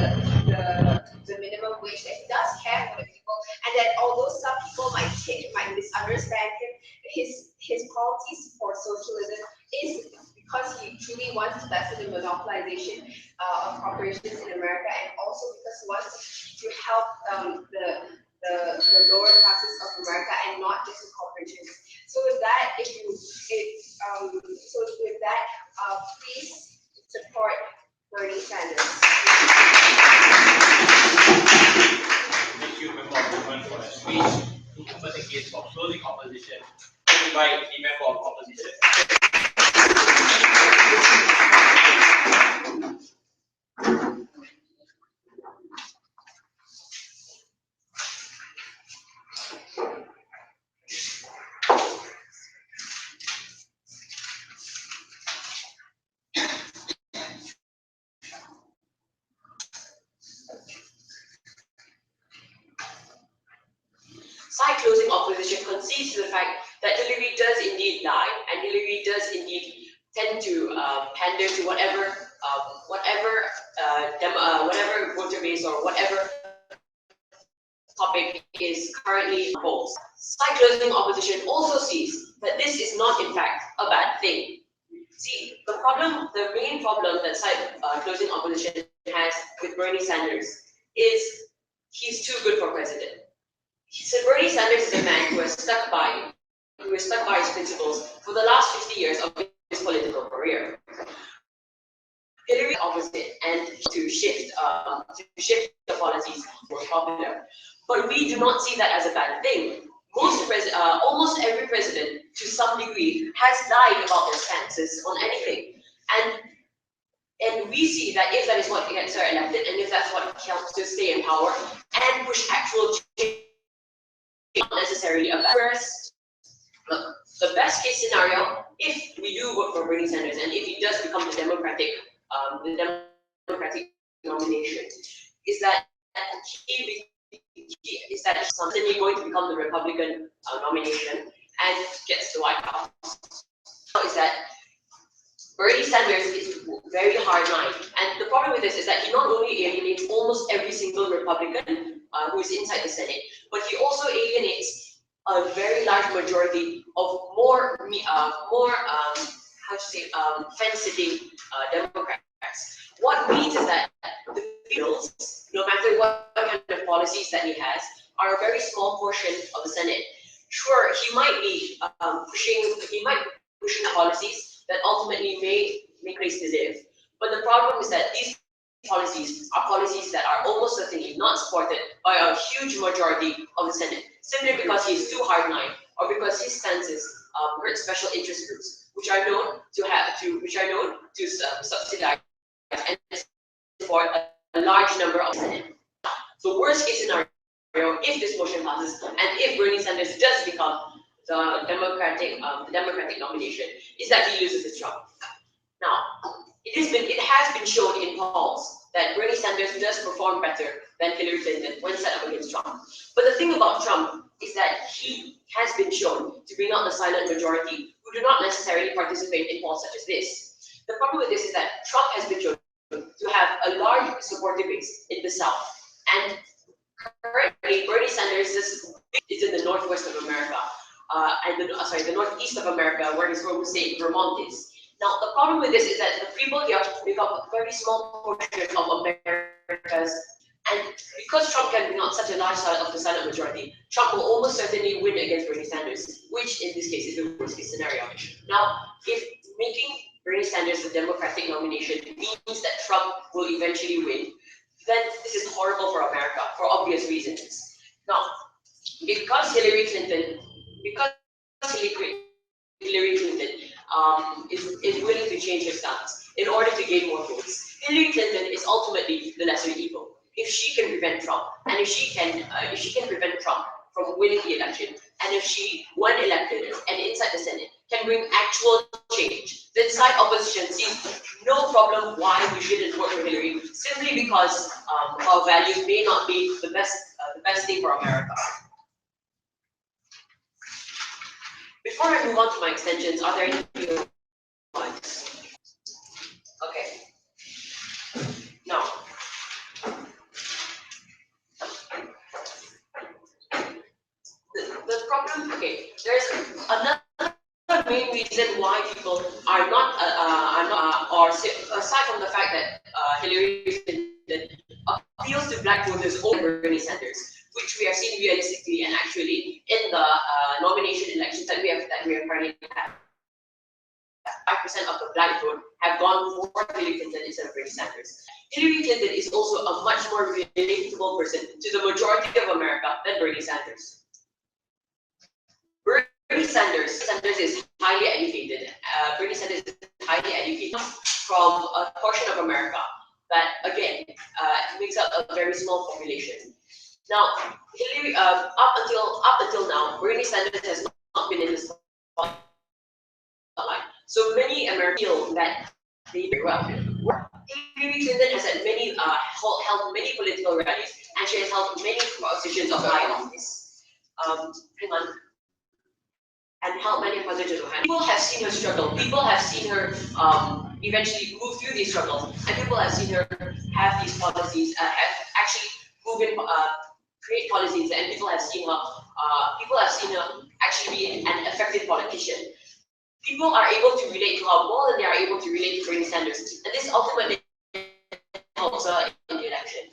minimum wage that he does care for the people, and that although some people might misunderstand him, his policies for socialism is because he truly wants to lessen the monopolization of corporations in America, and also because he wants to help the lower classes of America and not just the corporations. So with that, please support Bernie Sanders. Thank you, Member of Parliament, for that speech. Member the case for closing opposition. Invite the Member of Opposition. concedes to the fact that Hillary does indeed lie, and Hillary does indeed tend to pander to whatever voter base or whatever topic is currently on polls. Side closing opposition also sees that this is not in fact a bad thing. See, the main problem that side closing opposition has with Bernie Sanders is he's too good for president. So Bernie Sanders is a man who has stuck by his principles for the last 50 years of his political career. Hillary opposite and to shift the policies more popular. But we do not see that as a bad thing. Almost every president, to some degree, has lied about their stances on anything. And we see that if that is what gets her elected, and if that's what helps to stay in power and push actual change, not necessarily a bad. First, look, the best case scenario, if we do vote for Bernie Sanders and if he does become the Democratic nomination, is that he's suddenly going to become the Republican nomination and gets the White House. Is that Bernie Sanders is very hardline, and the problem with this is that he not only alienates almost every single Republican who is inside the Senate, but he also alienates a very large majority of fence-sitting Democrats. What means is that the bills, no matter what kind of policies that he has, are a very small portion of the Senate. Sure, he might be pushing policies that ultimately may make race to live. But the problem is that these policies are policies that are almost certainly not supported by a huge majority of the Senate, simply because he is too hardline or because his stances hurt special interest groups, which are known to subsidize and support a large number of Senate. The worst case scenario, if this motion passes and if Bernie Sanders does become the Democratic nomination, is that he loses his job. Now, it has been shown in polls that Bernie Sanders does perform better than Hillary Clinton when set up against Trump. But the thing about Trump is that he has been shown to bring out the silent majority who do not necessarily participate in polls such as this. The problem with this is that Trump has been shown to have a large supporter base in the South, and currently Bernie Sanders is in the northwest of America, the northeast of America, where his home state Vermont is. Now, the problem with this is that the people here make up a very small portion of America's, and because Trump can bring out such a large side of the silent majority, Trump will almost certainly win against Bernie Sanders, which in this case is the worst case scenario. Now, if making Bernie Sanders the Democratic nomination means that Trump will eventually win, then this is horrible for America for obvious reasons. Now, because Hillary Clinton is willing to change her stance in order to gain more votes, Hillary Clinton is ultimately the lesser evil. If she can prevent Trump, and if she can prevent Trump from winning the election, and if she, when elected and inside the Senate, can bring actual change, then side opposition sees no problem why we shouldn't vote for Hillary, simply because our values may not be the best thing for America. Before I move on to my extensions, are there any points? Okay. Now, the problem, okay, there's another main reason why people are not, or aside from the fact that Hillary Clinton appeals to black voters over Bernie Sanders, which we have seen realistically and actually in the nomination elections that we have currently had. 5% of the black vote have gone for Hillary Clinton instead of Bernie Sanders. Hillary Clinton is also a much more relatable person to the majority of America than Bernie Sanders. Bernie Sanders is highly educated. Bernie Sanders is highly educated from a portion of America that, again, makes up a very small population. Now, Hillary, up until now, Bernie Sanders has not been in the spotlight. So many Americans feel that they do very well. Hillary Clinton has had held many political rallies, and she has held many positions of high office. Hang on. and help many positions of hand. People have seen her struggle. People have seen her eventually move through these struggles, and people have seen her have these policies, have actually move in, create policies, and people have seen her. People have seen her actually be an effective politician. People are able to relate to her more than they are able to relate to Bernie Sanders, and this ultimately helps her in the election.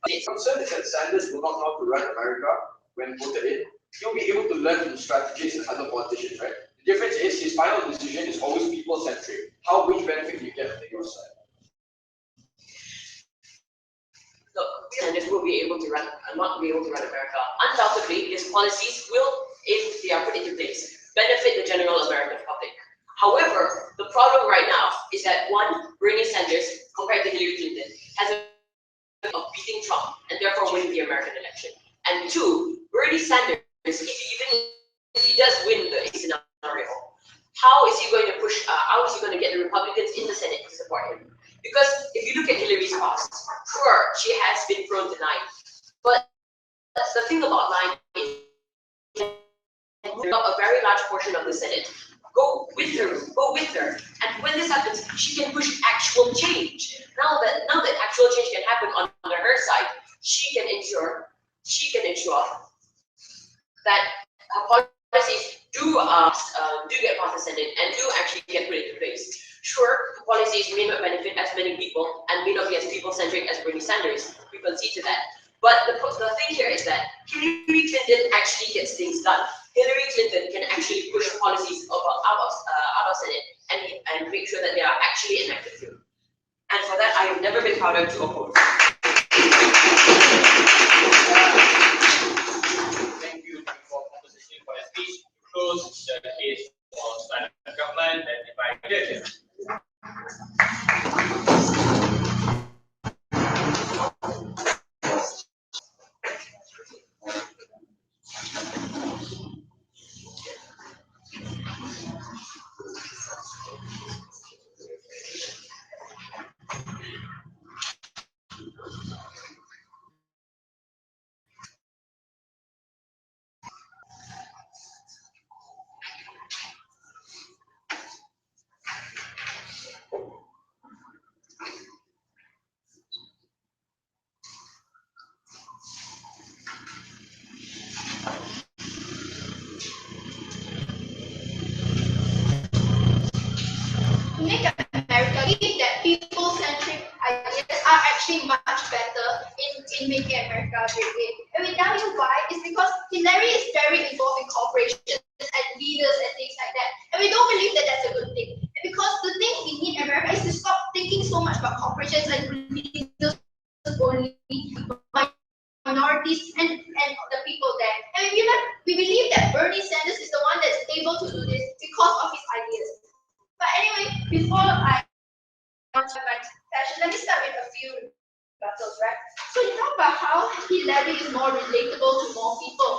The concern is that Sanders will not know how to run America when voted in. He'll be able to learn from the strategies and other politicians, right? The difference is his final decision is always people-centric. Which benefit do you get from your side? Look, Sanders will be able to run, not be able to run America. Undoubtedly, his policies will, if they are put into place, benefit the general American public. However, the problem right now is that one, Bernie Sanders, compared to Hillary Clinton, has a of beating Trump and therefore winning the American election. And two, Bernie Sanders, if he does win the scenario, how is he going to push? How is he going to get the Republicans in the Senate to support him? Because if you look at Hillary's past, sure, she has been prone to lying, but the thing about lying is a very large portion of the Senate go with her, and when this happens, she can push actual change. Now that actual change can happen on her side, she can ensure that her policies do get past the Senate and do actually get put into place. Sure, the policies may not benefit as many people and may not be as people-centric as Bernie Sanders. We concede to that. But the thing here is that Hillary Clinton actually gets things done. Hillary Clinton can actually push policies out of Senate and make sure that they are actually enacted through. And for that, I have never been prouder to oppose. Thank you for opposition for your speech. To close the case for standard government and divide judges. Make America believe that people-centric ideas are actually much better in making America great again. And we tell you why, is because Hilary is very involved in corporations and leaders and things like that. And we don't believe that that's a good thing. And because the thing we need America is to stop thinking so much about corporations and leaders only, minorities and the people there. And we believe that Bernie Sanders is the one that's able to do this because of his ideas. But anyway, before I answer my session, let me start with a few rebuttals, right? So you talk about how Hilary is more relatable to more people.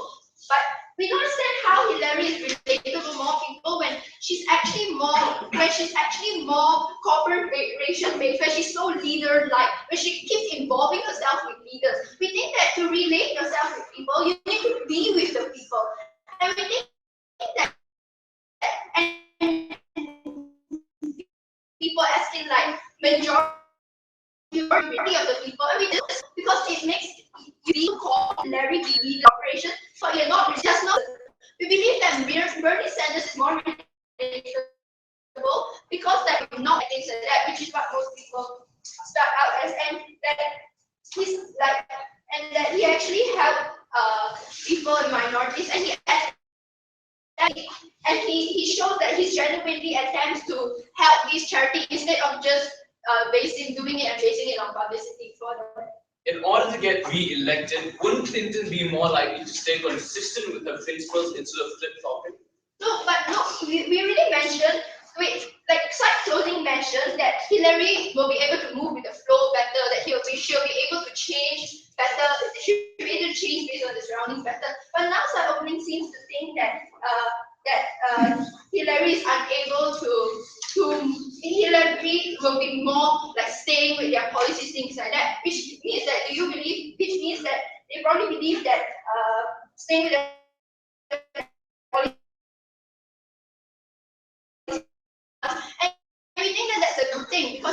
But we don't understand how Hilary is relatable to more people when she's actually more corporation based, when she's so leader-like, when she keeps involving herself with leaders. We think that to relate yourself with people, you need to be with the people. And we think that people asking like majority of the people, and we do this because it makes you call Larry the lead operation. So you're not just not. We believe that Bernie Sanders is more relatable because that we're not things like that, which is what most people start out as, and that he's like, and that he actually helped people in minorities, and he shows that he genuinely attempts to help these charities instead of just doing it and basing it on publicity for them. In order to get re-elected, wouldn't Clinton be more likely to stay consistent with her principles instead of flip-flopping? No, but no, we really mentioned, like side closing mentions that Hillary will be able to move with the flow better, that she'll be able to change better, she'll be able to change based on the surroundings better. But now side opening seems to think that Hillary is unable to Hillary will be more like staying with their policies, things like that, which means that they probably believe that staying with their policies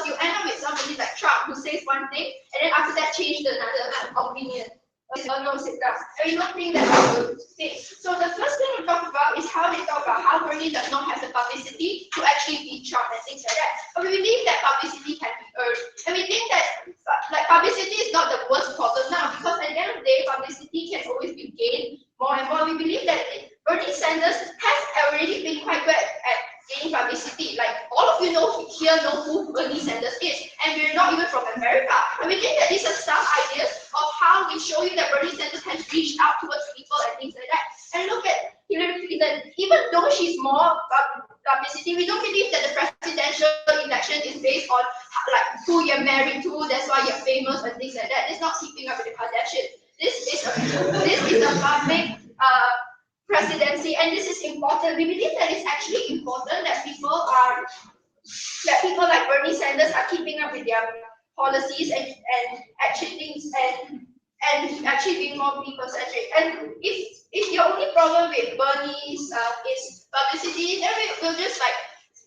you end up with somebody like Trump who says one thing and then after that change to another opinion. No, it does. And we don't think that's a good thing. So the first thing we talk about is how they talk about how Bernie does not have the publicity to actually beat Trump and things like that. But we believe that publicity can be earned. And we think that like publicity is not the worst problem now because at the end of the day, publicity can always be gained more and more. We believe that Bernie Sanders has already been quite good at gaining publicity. Like all of you here know who Bernie Sanders is, and we're not even from America. And we think that these are some ideas of how we show you that Bernie Sanders has reached out towards people and things like that. And look at Hilary Clinton, even though she's more publicity, we don't believe that the presidential election is based on like who you're married to, that's why you're famous and things like that. It's not keeping up with the Kardashians. This is a public presidency, and this is important. We believe that it's actually important that people like Bernie Sanders are keeping up with their policies and actually things and actually being more people centric. And if your only problem with Bernie's is publicity, then we'll just like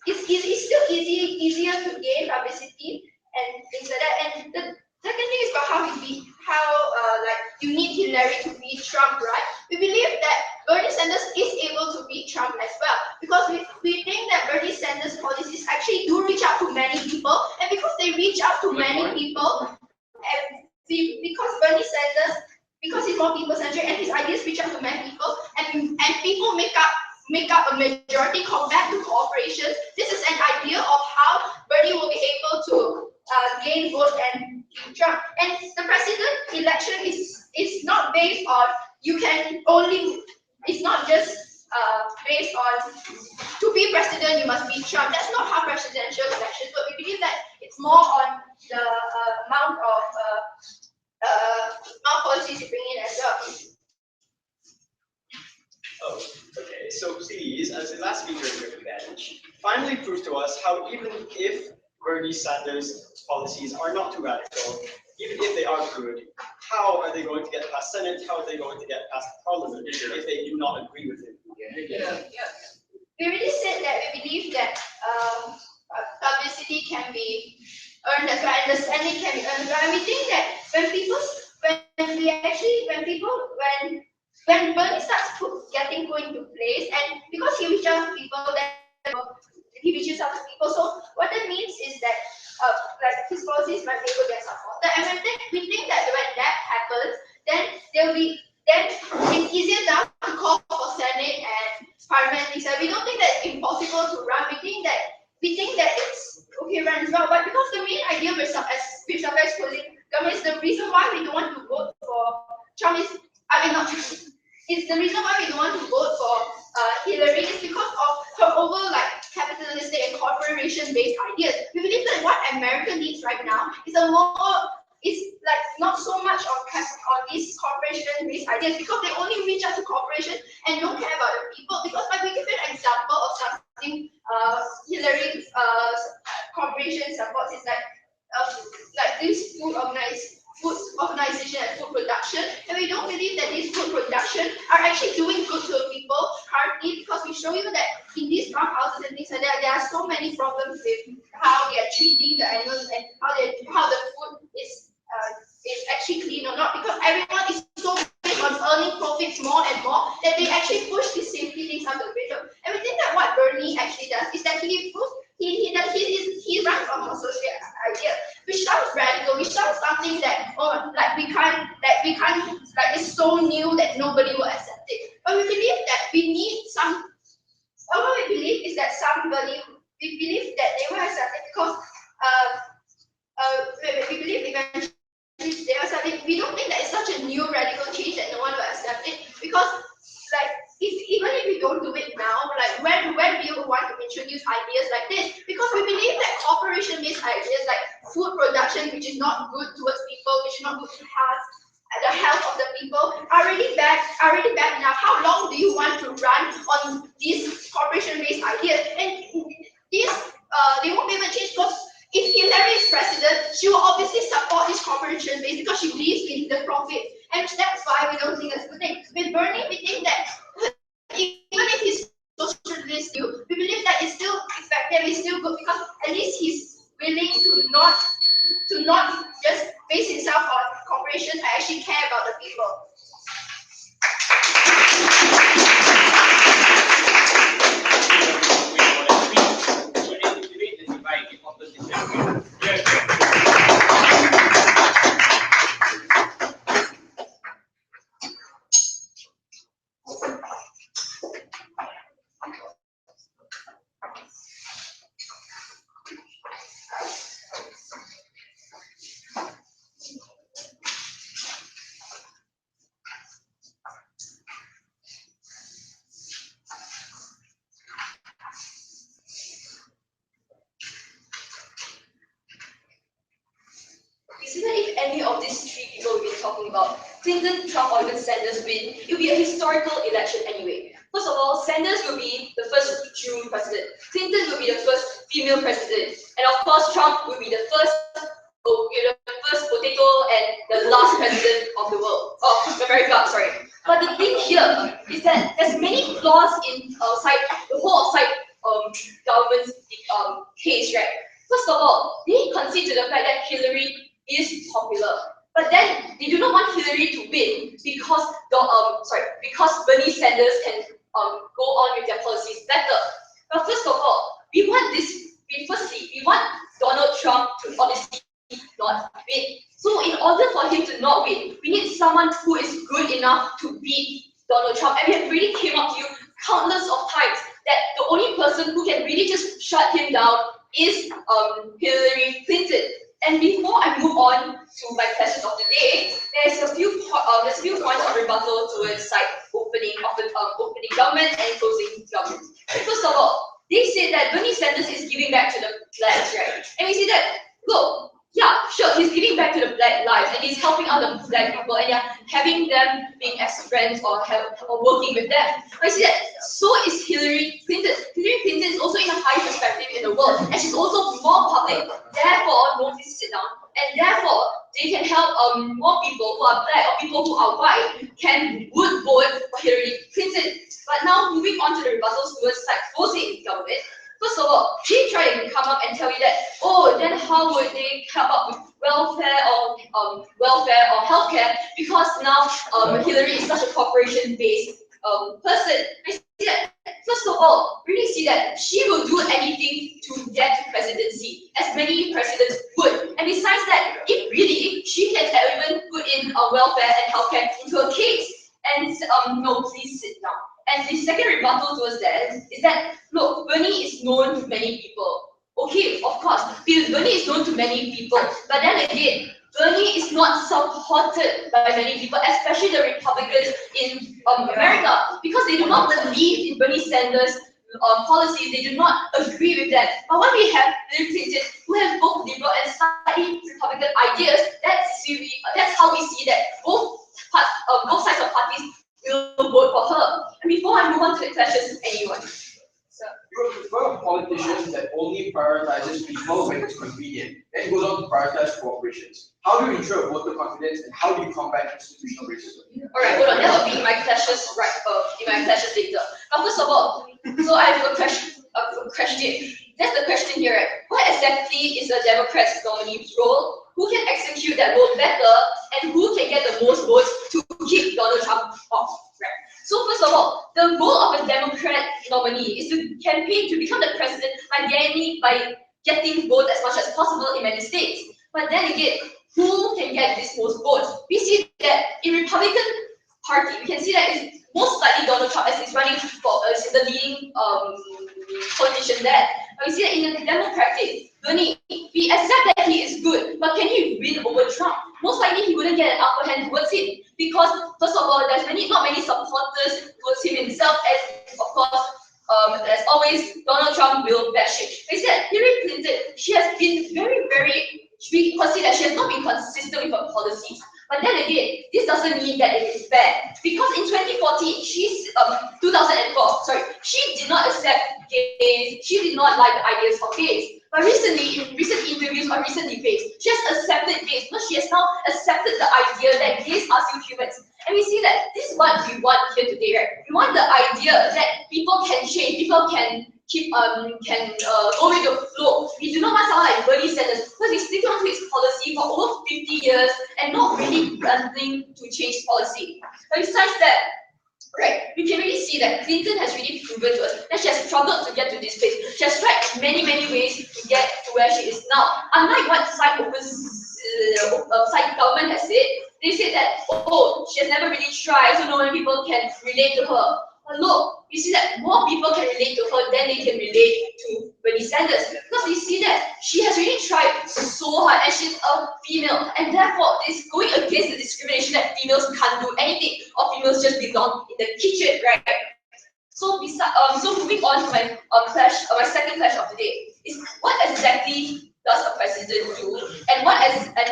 it's still easier to gain publicity and things like that. And the second thing is about how like you need Hillary to beat Trump, right? We believe that Bernie Sanders is able to beat Trump as well because we think that Bernie Sanders' policies actually do reach out to many people, and because they reach out to many people, and because Bernie Sanders, because he's more people-centric and his ideas reach out to many people, and people make up a majority compared to corporations. This is an idea of how Bernie will be able to gain votes and beat Trump. And the president election is not based on it's not just based on to be president you must beat Trump. That's not how presidential elections work. We believe that it's more on the amount of policies you bring in as well. Oh, okay. So please, as the last speaker in your bench, finally prove to us how even if Bernie Sanders' policies are not too radical, even if they are good, how are they going to get past Senate? How are they going to get past Parliament if they do not agree with it? We already said that we believe that publicity can be earned as well, understanding can be earned as well. And we think that when Bernie starts getting put into place, and because he reaches out to people, so what that means is that like his policies might be able to get supported. And we think that when that happens, then it's easier now to call for Senate and Parliament. We don't think that it's impossible to run. We think that it's okay run as well. But because the main idea with polling government is the reason why we don't want to vote for Trump it's the reason why we don't want to vote for Hillary is because of her over like capitalistic and corporation-based ideas. We believe that what America needs right now is like not so much on these corporation-based ideas because they only reach out to corporations and don't care about the people. Because like we give an example of something Hillary's corporation supports is like this food organization and food production, and we don't believe that these food production are actually doing good to the people currently because we show you that in these farmhouses and things like that, there are so many problems with how they are treating the animals and how the food is actually clean or not, because everyone is so big on earning profits more and more that they actually push these safety things out the window. And we think that what Bernie actually does is that he runs on a social idea, which sounds radical, which sounds something that it's so new that nobody will accept it. But we believe that we need some. What we believe is that we believe that they will accept it because we believe eventually they will accept it. We don't think that it's such a new radical change that no one will accept it because like even if we don't do it now, like when do you want to introduce ideas like this? Because we believe that corporation-based ideas like food production, which is not good towards people, which is not good to the health of the people, are already bad enough. How long do you want to run on these corporation-based ideas? And these they won't be able to change because if Hillary is president, she will obviously support this corporation-based because she believes in the profit. And that's why we don't think that's a good thing. With Bernie, we think that even if he's socialist, we believe that it's still effective, it's still good because at least he's willing to not just base himself on corporations. I actually care about the people. Consider if any of these three people we've been talking about, Clinton, Trump, or even Sanders win, it will be a historical election anyway. First of all, Sanders will be the first Jew president. Clinton will be the first female president. And of course, Trump will be the first potato and the last president of the world, of America, sorry. But the thing here is that there's many flaws in the whole side government's case, right? First of all, they concede to the fact that Hillary is popular, but then they do not want Hillary to win because because Bernie Sanders can go on with their policies better. But first of all, we want Donald Trump to obviously not win. So in order for him to not win, we need someone who is good enough to beat Donald Trump. And we have really came up to you countless of times that the only person who can really just shut him down is Hilary Clinton. And before I move on to my questions of the day, there's a few points of rebuttal towards side opening of the opening government and closing government. First of all, they say that Bernie Sanders is giving back to the blacks, right? And we see that, look, yeah, sure, he's giving back to the black lives and he's helping out the black people and yeah, having them being as friends or working with them. I see that so is Hillary Clinton. Hillary Clinton is also in a high perspective in the world and she's also more public. Therefore, notice sit down and therefore they can help more people who are black or people who are white would vote for Hillary Clinton. But now moving on to the rebuttals towards closing government. First of all, they try to come up and tell you that, oh, then how would they come up with welfare or healthcare because now Hillary is such a corporation-based person. I see that. First of all, we really see that she will do anything to get to presidency, as many presidents would. And besides that, if really she can even put in welfare and healthcare into a case, and no, please sit down. And the second rebuttal towards that is that, look, Bernie is known to many people. Okay, of course, Bernie is known to many people, but then again, Bernie is not supported by many people, especially the Republicans in America, because they do not believe in Bernie Sanders' policies, they do not agree with them. But when we have Hillary Clinton, who has both liberal and slightly Republican ideas, that's how we see that both sides of parties will vote for her. And before I move on to the questions, anyone? You would prefer a politician that only prioritizes people when it's convenient, then goes on to prioritize corporations. How do you ensure voter confidence and how do you combat institutional racism? Alright, hold on, that will be in my questions later. But first of all, so I have a question. That's the question here, right? What exactly is a Democrat's nominee's role? Who can execute that role better and who can get the most votes to kick Donald Trump off, right? So first of all, the role of a Democrat nominee is to campaign to become the president by getting votes as much as possible in many states. But then again, who can get this most votes? We see that in Republican Party, we can see that it's most likely Donald Trump as he's running for the leading politician there. But we see that in the Democratic, Bernie, we accept that he is good, but can he win over Trump? Most likely he wouldn't get an upper hand towards him because first of all, there's not many supporters towards him himself, as of course, as always, Donald Trump will bash it. We see that Hillary Clinton, she has been we consider that she has not been consistent with her policies. But then again, this doesn't mean that it is bad. Because in 2014, 2004, she did not accept gays, she did not like the ideas of gays. But recently, in recent interviews or recent debates, she has accepted gays. No, she has now accepted the idea that gays are still humans. And we see that this is what we want here today, right? We want the idea that people can change, people can keep go with the flow. We do not want someone like Bernie Sanders because he's sticking on to his policy for over 50 years and not really wanting to change policy. But besides that, right, we can really see that Clinton has really proven to us that she has struggled to get to this place. She has tried many ways to get to where she is now. Unlike what side government has said, they said that, oh, she has never really tried, so no many people can relate to her. But look, we see that more people can relate to her than they can relate to Bernie Sanders. Because we see that she has really tried so hard and she's a female. And therefore, this going against the discrimination that females can't do anything or females just belong in the kitchen, right? So, so moving on to my my second clash of the day is what exactly does a president do, and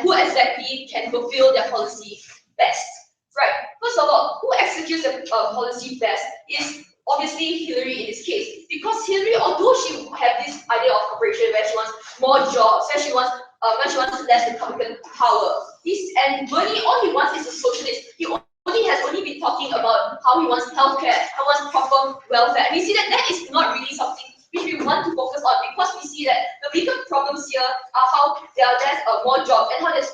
who exactly can fulfill their policy best, right? First of all, who executes the policy best is obviously Hilary in this case, because Hilary, although she have this idea of cooperation where she wants more jobs, where she wants less Republican power, and Bernie, all he wants is a socialist. He has only been talking about how he wants healthcare, how he wants proper welfare, and we see that that is not really something which we want to focus on, because we see that the bigger problems here are how there are less more jobs and how there's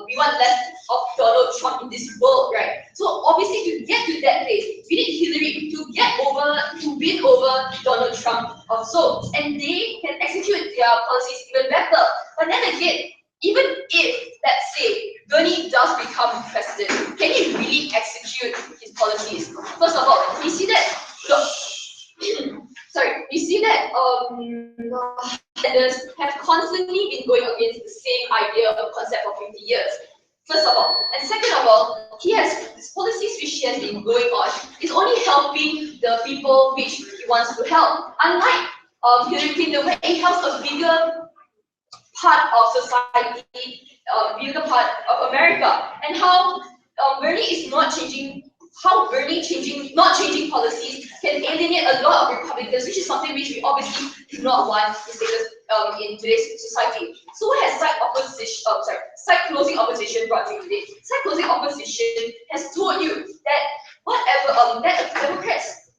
we want less of Donald Trump in this world, right? So obviously to get to that place, we need Hillary to win over Donald Trump also, and they can execute their policies even better. But then again, even if, let's say, Bernie does become president, can he really execute his policies? First of all, we see that we see that Sanders have constantly been going against the same idea of concept for 50 years. First of all, and second of all, he has his policies which he has been going on is only helping the people which he wants to help. Unlike Hillary Clinton, where he helps a bigger part of society, bigger part of America, and how Bernie is not changing. How Bernie not changing policies can alienate a lot of Republicans, which is something which we obviously do not want in today's society. So what has side closing opposition brought you today? Side closing opposition has told you that whatever that the Democrats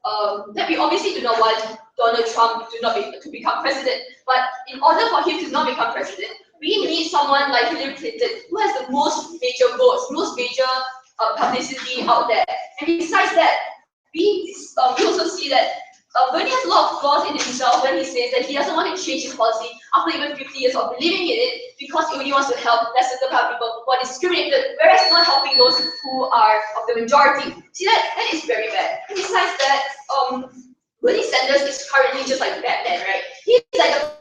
that we obviously do not want Donald Trump to become president, but in order for him to not become president, we need someone like Hilary Clinton who has the most major votes, most major publicity out there. And besides that, we also see that Bernie has a lot of flaws in himself when he says that he doesn't want to change his policy after even 50 years of believing in it, because he only wants to help less than the people who are discriminated, whereas not helping those who are of the majority. See, that is very bad. And besides that, Bernie Sanders is currently just like Batman, right? He's like a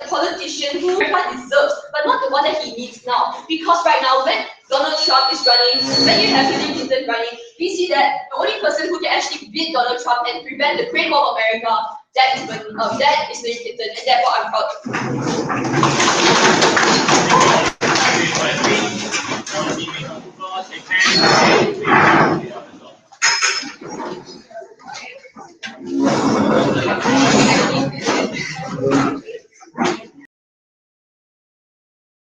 politician who everyone deserves, but not the one that he needs now. Because right now, when Donald Trump is running, when you have Hillary Clinton running, we see that the only person who can actually beat Donald Trump and prevent the Great Wall of America, that is Hillary Clinton, and therefore I'm proud.